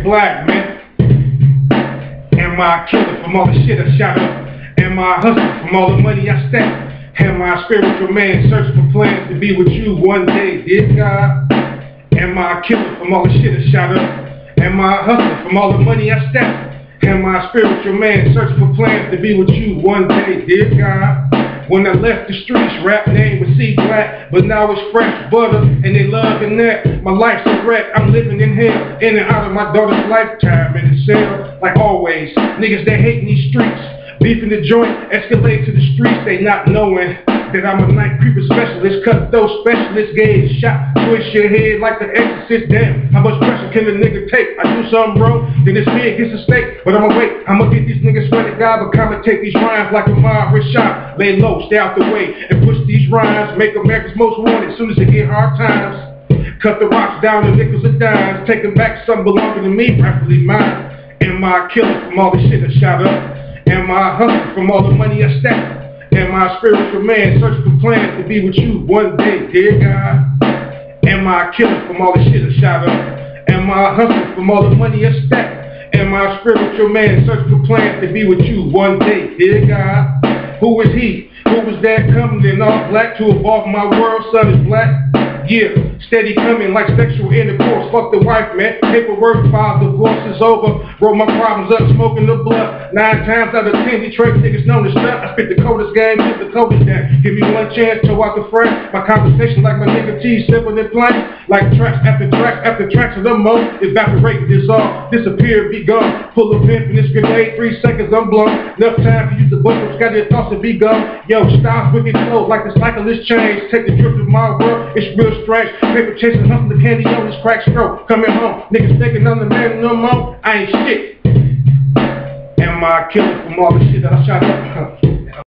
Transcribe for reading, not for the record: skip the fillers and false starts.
Black, man. Am I a killer from all the shit I shot up? Am I a hustler from all the money I stacked? Am I a spiritual man searching for plans to be with you one day, dear God? Am I a killer from all the shit I shot up? Am I a hustler from all the money I stacked? Am I a spiritual man searching for plans to be with you one day, dear God? When I left the streets, rap name was C Black, but now it's fresh butter, and they loving that. My life's a wreck, I'm living in hell, in and out of my daughter's lifetime in the cell. Like always, niggas that hate in these streets, beef in the joint, escalate to the streets, they not knowing that I'm a night creeper specialist, cut those specialists, gauge shot, twist your head like the exorcist. Damn, how much pressure can a nigga take? I do something wrong, then this man gets a stake, but I'ma wait, I'ma get these niggas sweaty, God, but commentate these rhymes like a mob shot. Lay low, stay out the way, and push these rhymes, make America's most wanted, soon as they get hard times. Cut the rocks down to nickels and dimes, take them back, something belonging to me, rightfully mine. Am I a killer from all the shit I shot up? Am I a hustler from all the money I stacked? Am I a spiritual man searching for plans to be with you one day, dear God? Am I a killer from all the shit I shot up? Am I a hustler from all the money I stacked? Am I a spiritual man searching for plans to be with you one day, dear God? Who is he? Who was that coming in all black to evolve my world? Son is black. Yeah, steady coming like sexual intercourse. Fuck the wife, man. Paperwork, file, divorce is over. Roll my problems up, smoking the blunt. 9 times out of 10, Detroit niggas know the stuff. I spit the coldest game, get the coldest down. Give me one chance, toe out the frame. My conversation like my nigga T, simple and plain. Like tracks after tracks after tracks of the most. Evaporate, dissolve, disappear, be gone. Full of infinite grenade, 3 seconds, I'm blown. Enough time for you to bust up, got your thoughts to be gone. Yo, styles wicked flow like the cycle is changed. Take the drift of my world, it's real strange. Paper chasing, hustling the candy on this crack stroke. Coming home, niggas thinking I'm the man no more. I ain't shit. Am I a killer from all the shit that I shot up?